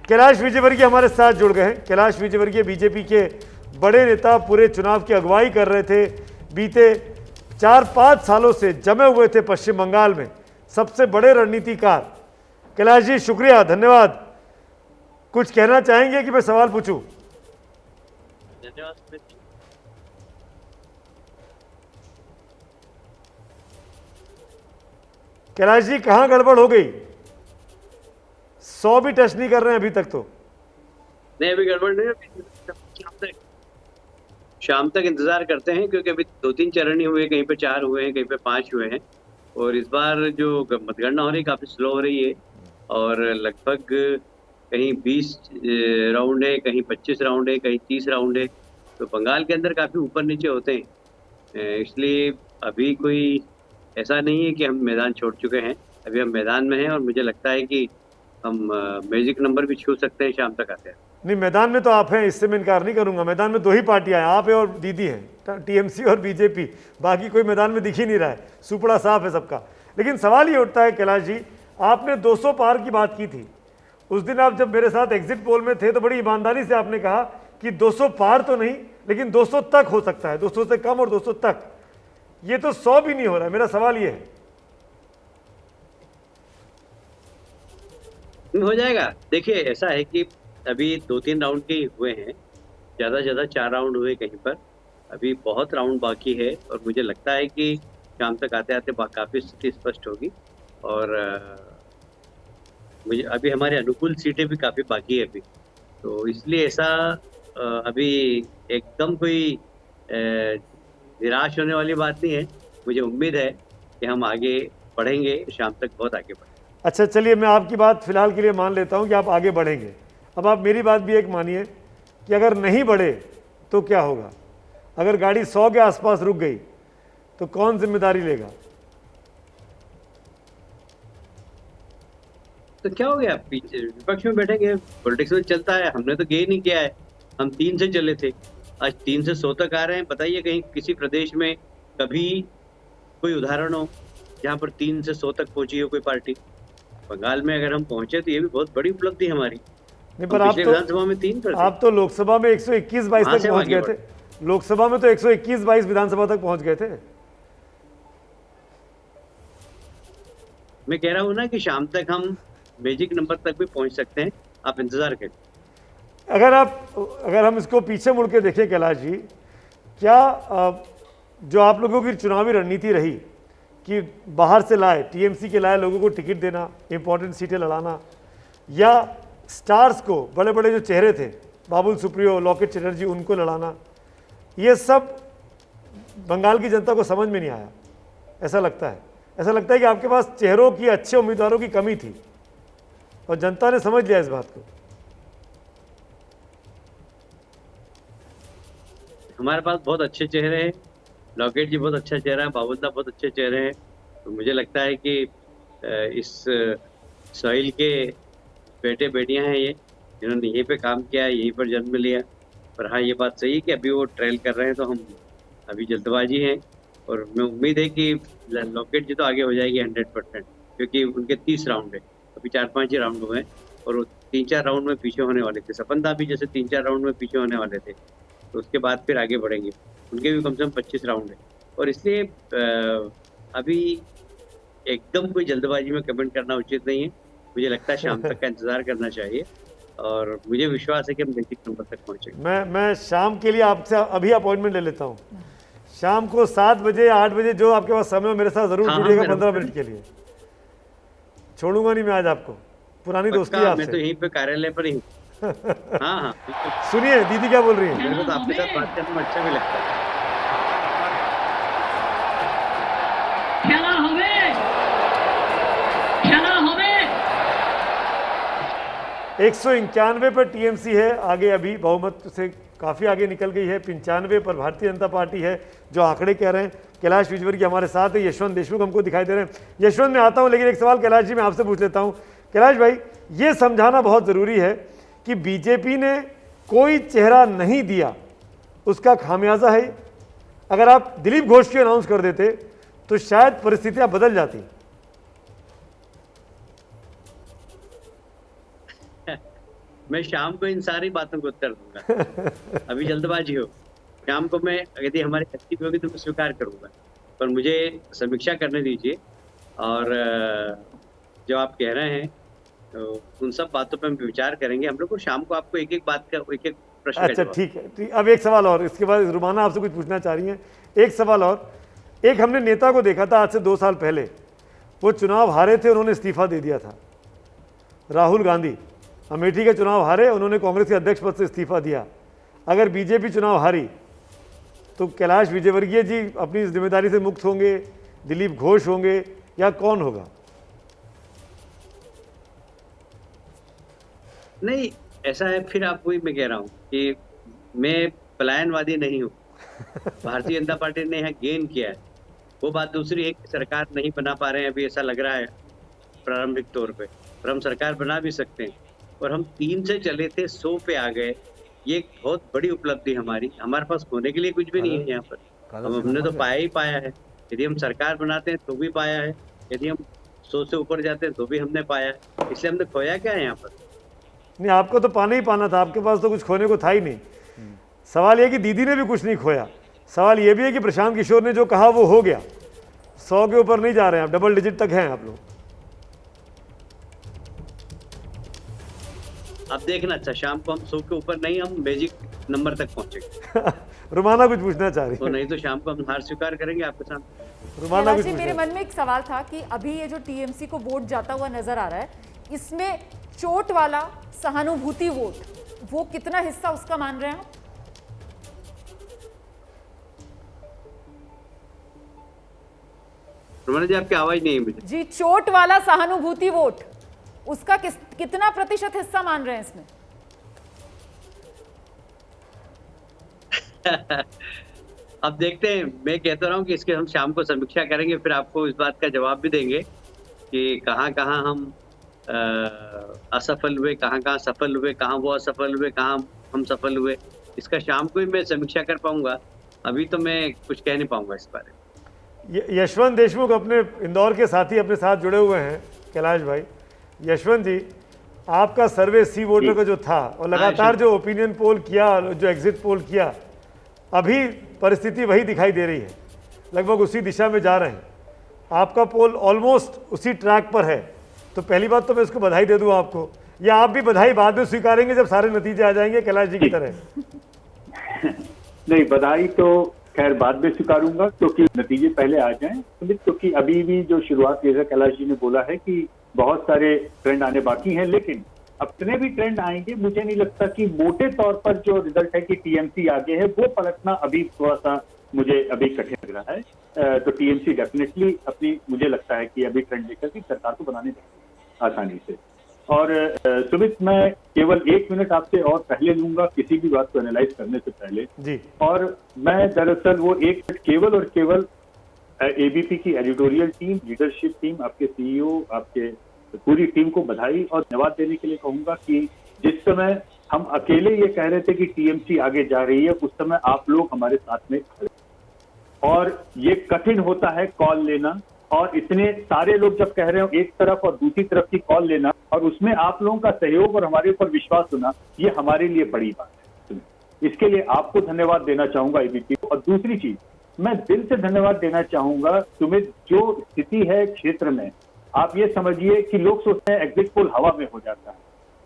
कैलाश विजयवर्गीय हमारे साथ जुड़ गए हैं। कैलाश विजयवर्गीय बीजेपी के बड़े नेता, पूरे चुनाव की अगुवाई कर रहे थे। बीते 4-5 सालों से जमे हुए थे पश्चिम बंगाल में, सबसे बड़े रणनीतिकार। कैलाश जी शुक्रिया, धन्यवाद। कुछ कहना चाहेंगे कि मैं सवाल पूछूं? धन्यवाद। कैलाश जी कहां गड़बड़ हो गई? 100 भी टच नहीं कर रहे हैं अभी तक तो। नहीं, अभी गड़बड़ नहीं, अभी शाम तक इंतजार करते हैं, क्योंकि अभी 2-3 चरण ही हुए, कहीं पे 4 हुए हैं, कहीं पे 5 हुए हैं। और इस बार जो मतगणना हो रही है काफी स्लो हो रही है, और लगभग कहीं 20 राउंड है, कहीं 25 राउंड है, कहीं 30 राउंड है। तो बंगाल के अंदर काफी ऊपर नीचे होते हैं, इसलिए अभी कोई ऐसा नहीं है कि हम मैदान छोड़ चुके हैं। अभी हम मैदान में हैं, और मुझे लगता है कि हम मैजिक नंबर भी छू सकते हैं शाम तक आते हैं। नहीं, मैदान में तो आप हैं, इससे मैं इनकार नहीं करूंगा। मैदान में 2 ही पार्टियां हैं, आप है और दीदी हैं, टीएमसी और बीजेपी। बाकी कोई मैदान में दिख ही नहीं रहा है, सुपड़ा साफ है सबका। लेकिन सवाल ये उठता है कैलाश जी, आपने 200 पार की बात की थी उस दिन। आप जब मेरे साथ एग्जिट पोल में थे तो बड़ी ईमानदारी से आपने कहा कि 200 पार तो नहीं, लेकिन 200 तक हो सकता है, 200 से कम और 200 तक। ये तो 100 भी नहीं हो रहा है। मेरा सवाल ये है, हो जाएगा। देखिए, ऐसा है कि अभी 2-3 राउंड के हुए हैं, ज्यादा से ज्यादा 4 राउंड हुए कहीं पर। अभी बहुत राउंड बाकी है, और मुझे लगता है कि शाम तक आते आते काफी स्थिति स्पष्ट होगी। और मुझे अभी हमारे अनुकूल सीटें भी काफी बाकी है अभी, तो इसलिए ऐसा अभी एकदम कोई निराश होने वाली बात नहीं है। मुझे उम्मीद है कि हम आगे बढ़ेंगे, शाम तक बहुत आगे बढ़ेंगे। अच्छा चलिए, मैं आपकी बात फिलहाल के लिए मान लेता हूं कि आप आगे बढ़ेंगे। अब आप मेरी बात भी एक मानिए कि अगर नहीं बढ़े तो क्या होगा? अगर गाड़ी 100 के आसपास रुक गई तो कौन जिम्मेदारी लेगा? तो क्या हो गया, पीछे विपक्ष में बैठेंगे, पॉलिटिक्स में चलता है। हमने तो गेन नहीं किया है, हम 3 से चले थे, आज 3 से 100 तक आ रहे हैं। बताइए कहीं किसी प्रदेश में कभी कोई उदाहरण हो जहाँ पर 3 से 100 तक पहुंची हो कोई पार्टी? बंगाल में अगर हम पहुंचे तो ये भी बहुत बड़ी उपलब्धि हमारी। नहीं, पर विधानसभा में 3 पर आप तो लोकसभा में 121-22 तक पहुंच गए थे। लोकसभा में तो 121-22 विधानसभा तक पहुंच गए थे। मैं कह रहा हूँ ना कि शाम तक हम मैजिक नंबर तक भी पहुंच सकते हैं, आप इंतजार करें। अगर हम इसको पीछे मुड़ के देखें कैलाश जी, क्या जो आप लोगों की चुनावी रणनीति रही कि बाहर से लाए, टीएमसी के लाए लोगों को टिकट देना, इंपॉर्टेंट सीटें लड़ाना, या स्टार्स को, बड़े बड़े जो चेहरे थे, बाबुल सुप्रियो, लॉकेट चैटर्जी, उनको लड़ाना, ये सब बंगाल की जनता को समझ में नहीं आया। ऐसा लगता है कि आपके पास चेहरों की, अच्छे उम्मीदवारों की कमी थी, और जनता ने समझ लिया इस बात को। हमारे पास बहुत अच्छे चेहरे हैं, लॉकेट जी बहुत अच्छा चेहरा है, बाबुल्ला बहुत अच्छे चेहरे हैं। तो मुझे लगता है कि इस सॉइल के बेटे बेटियां हैं ये, जिन्होंने यहीं पे काम किया है, यहीं पर जन्म लिया। पर हाँ, ये बात सही है कि अभी वो ट्रायल कर रहे हैं, तो हम अभी जल्दबाजी है। और मैं उम्मीद है कि लॉकेट जी तो आगे हो जाएगी 100%, क्योंकि उनके 30 राउंड है, अभी 4-5 ही राउंड हुए हैं, और वो 3-4 राउंड में पीछे होने वाले थे। सपन भी जैसे 3-4 राउंड में पीछे होने वाले थे, तो उसके बाद फिर आगे बढ़ेंगे। उनके भी कम से कम 25 राउंड है, और इसलिए अभी एकदम कोई जल्दबाजी में कमेंट करना उचित नहीं है। मुझे लगता है शाम तक का इंतजार करना चाहिए, और मुझे विश्वास है कि हम मैजिक नंबर तक पहुंचेंगे। मैं शाम के लिए आपसे अभी अपॉइंटमेंट ले लेता हूँ। शाम को 7 बजे, 8 बजे, जो आपके पास समय हो, मेरे साथ जरूर जुड़िएगा 15 मिनट के लिए। छोड़ूंगा नहीं मैं आज आपको, पुरानी दोस्ती आपसे। मैं तो यहीं पे कार्यालय पर ही हूँ। हाँ, सुनिए दीदी क्या बोल रही है। मेरे को तो आपके साथ बात करने में अच्छा भी लगता है। 191 पर टीएमसी है आगे, अभी बहुमत से काफ़ी आगे निकल गई है। 95 पर भारतीय जनता पार्टी है, जो आंकड़े कह रहे हैं। कैलाश विजयवर्गीय हमारे साथ है, यशवंत देशमुख हमको दिखाई दे रहे हैं। यशवंत मैं आता हूं, लेकिन एक सवाल कैलाश जी मैं आपसे पूछ लेता हूं। कैलाश भाई, ये समझाना बहुत ज़रूरी है कि बीजेपी ने कोई चेहरा नहीं दिया, उसका खामियाजा है। अगर आप दिलीप घोष को अनाउंस कर देते तो शायद परिस्थितियां बदल जाती। मैं शाम को इन सारी बातों को उत्तर दूंगा, अभी जल्दबाजी हो। शाम को मैं यदि हमारी अच्छी होगी तो मैं स्वीकार करूंगा, पर मुझे समीक्षा करने दीजिए। और जो आप कह रहे हैं तो उन सब बातों पे हम विचार करेंगे। हम लोग को शाम को आपको एक एक बात का, एक एक प्रश्न का अच्छा जवाब। ठीक है, ठीक। अब एक सवाल और, इसके बाद रुमाना आपसे कुछ पूछना चाह रही हैं। एक सवाल और, एक हमने नेता को देखा था आज से 2 साल पहले, वो चुनाव हारे थे, उन्होंने इस्तीफा दे दिया था। राहुल गांधी अमेठी के चुनाव हारे, उन्होंने कांग्रेस के अध्यक्ष पद से इस्तीफा दिया। अगर बीजेपी चुनाव हारी तो कैलाश विजयवर्गीय जी अपनी इस जिम्मेदारी से मुक्त होंगे, दिलीप घोष होंगे, या कौन होगा? नहीं, ऐसा है, फिर आप वही मैं कह रहा हूँ कि मैं पलायनवादी नहीं हूँ। भारतीय जनता पार्टी ने यहाँ गेन किया है, वो बात दूसरी है कि सरकार नहीं बना पा रहे हैं अभी, ऐसा लग रहा है प्रारंभिक तौर पे, पर हम सरकार बना भी सकते हैं। और हम 3 से चले थे 100 पे आ गए, ये एक बहुत बड़ी उपलब्धि हमारी। हमारे पास खोने के लिए कुछ भी नहीं है यहाँ पर, हमने तो पाया ही पाया है। यदि हम सरकार बनाते हैं तो भी पाया है, यदि हम 100 से ऊपर जाते हैं तो भी हमने पाया है, इसलिए हमने खोया क्या है यहाँ पर? नहीं, आपको तो पाना ही पाना था, आपके पास तो कुछ खोने को था ही नहीं। सवाल यह कि दीदी ने भी कुछ नहीं खोया। सवाल यह भी है कि प्रशांत किशोर ने जो कहा वो हो गया। 100 के ऊपर नहीं जा रहे हैं आप, डबल डिजिट तक हैं आप लोग। अब देखना, अच्छा शाम को हम 100 के ऊपर नहीं, हम मैजिक नंबर तक पहुंचेंगे। रुमाना कुछ पूछना चाह रही तो है। नहीं तो शाम को हम हार स्वीकार करेंगे आपके साथ। रुमाना कुछ कैलाश जी, मेरे पूछना। मन में एक सवाल था कि अभी ये जो टीएमसी को वोट जाता हुआ नजर आ रहा है, इसमें चोट वाला सहानुभूति वोट, वो कितना हिस्सा उसका मान रहे हैं आप? रोमन जी, आपकी आवाज नहीं है मुझे। जी, चोट वाला सहानुभूति वोट, उसका कितना प्रतिशत हिस्सा मान रहे हैं इसमें? अब देखते हैं, मैं कहता रहा हूँ कि इसके हम शाम को समीक्षा करेंगे, फिर आपको इस बात का जवाब भी देंगे कि कहाँ कहाँ हम असफल हुए, कहाँ कहाँ सफल हुए, कहाँ वो असफल हुए, कहाँ हम सफल हुए। इसका शाम को ही मैं समीक्षा कर पाऊंगा, अभी तो मैं कुछ कह नहीं पाऊंगा इस बारे में। यशवंत देशमुख अपने इंदौर के साथी अपने साथ जुड़े हुए हैं। कैलाश भाई, यशवंत जी, आपका सर्वे सी वोटर का जो था, और लगातार जो ओपिनियन पोल किया, जो एग्जिट पोल किया, अभी परिस्थिति वही दिखाई दे रही है, लगभग उसी दिशा में जा रहे हैं। आपका पोल ऑलमोस्ट उसी ट्रैक पर है। तो पहली बात तो मैं इसको बधाई दे दूं आपको, या आप भी बधाई बाद में स्वीकारेंगे जब सारे नतीजे आ जाएंगे कैलाश जी की तरह? नहीं, बधाई तो खैर बाद में स्वीकारूंगा, क्योंकि नतीजे पहले आ जाएं। क्योंकि अभी भी जो शुरुआत जैसा कैलाश जी ने बोला है कि बहुत सारे ट्रेंड आने बाकी हैं, लेकिन अपने भी ट्रेंड आएंगे। मुझे नहीं लगता कि मोटे तौर पर जो रिजल्ट है कि टीएमसी आगे है, वो पलटना अभी थोड़ा सा मुझे अभी कठिन लग रहा है। तो टीएमसी डेफिनेटली अपनी, मुझे लगता है कि अभी ट्रेंड लेकर के सरकार को बनाने देंगे आसानी से। और सुमित, मैं केवल 1 मिनट आपसे और पहले लूंगा किसी भी बात को एनालाइज करने से पहले जी। और मैं दरअसल वो 1 मिनट केवल और केवल एबीपी की एडिटोरियल टीम, लीडरशिप टीम, आपके सीईओ, आपके पूरी टीम को बधाई और धन्यवाद देने के लिए कहूंगा कि जिस समय हम अकेले ये कह रहे थे कि टीएमसी आगे जा रही है, उस समय आप लोग हमारे साथ में खड़े, और ये कठिन होता है कॉल लेना, और इतने सारे लोग जब कह रहे हो एक तरफ और दूसरी तरफ की कॉल लेना, और उसमें आप लोगों का सहयोग और हमारे ऊपर विश्वास होना, ये हमारे लिए बड़ी बात है। इसके लिए आपको धन्यवाद देना चाहूंगा एबीपी को। और दूसरी चीज, मैं दिल से धन्यवाद देना चाहूंगा तुम्हें। जो स्थिति है क्षेत्र में, आप ये समझिए कि लोग सोचते हैं एग्जिट पोल हवा में हो जाता है।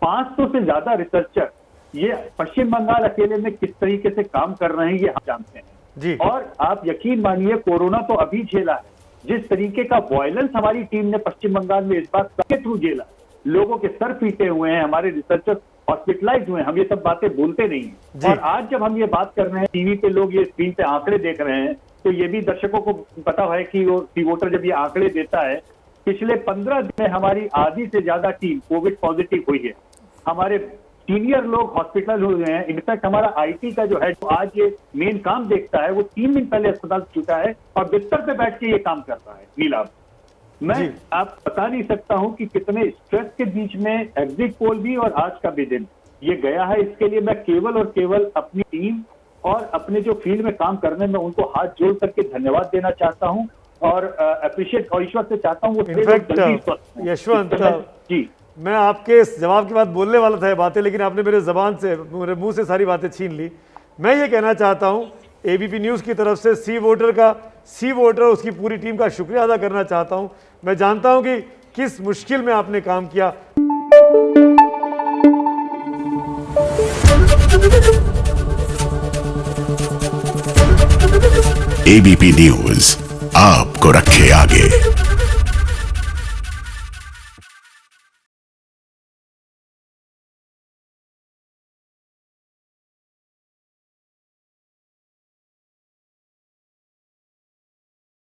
500 से ज्यादा रिसर्चर ये पश्चिम बंगाल अकेले में किस तरीके से काम कर रहे हैं ये हम जानते हैं जी। और आप यकीन मानिए, कोरोना तो अभी झेला है, जिस तरीके का वायलेंस हमारी टीम ने पश्चिम बंगाल में इस बार सबके थ्रू झेला, लोगों के सर पीटे हुए हैं, हमारे रिसर्चर हॉस्पिटलाइज हुए हैं, हम ये सब बातें बोलते नहीं हैं। और आज जब हम ये बात कर रहे हैं, टीवी पे लोग ये स्क्रीन पे आंकड़े देख रहे हैं, तो ये भी दर्शकों को पता है कि वो सी वोटर जब ये आंकड़े देता है, पिछले 15 दिन में हमारी आधी से ज्यादा टीम कोविड पॉजिटिव हुई है। हमारे सीनियर लोग हॉस्पिटल हुए हैं। इनफैक्ट हमारा आईटी का जो है, जो आज ये मेन काम देखता है, वो 3 दिन पहले अस्पताल चुका है और बिस्तर पे बैठ के ये काम कर रहा है। नीलाभ, मैं आप बता नहीं सकता हूं कि कितने स्ट्रेस के बीच में एग्जिट पोल भी और आज का भी दिन ये गया है। इसके लिए मैं केवल और केवल अपनी टीम और अपने जो फील्ड में काम करने में उनको हाथ जोड़ करके धन्यवाद देना चाहता हूं और अप्रिशिएट और ईश्वर से चाहता हूं वो इनफैक्ट यशवंत जी मैं आपके इस जवाब के बाद बोलने वाला था ये बातें, लेकिन आपने मेरे ज़बान से, मेरे मुंह से सारी बातें छीन ली। मैं ये कहना चाहता हूँ एबीपी न्यूज़ की तरफ से सी वोटर उसकी पूरी टीम का शुक्रिया अदा करना चाहता हूँ। मैं जानता हूँ कि किस मुश्किल में आपने काम किया। एबीपी न्यूज़ आपको रखे आगे।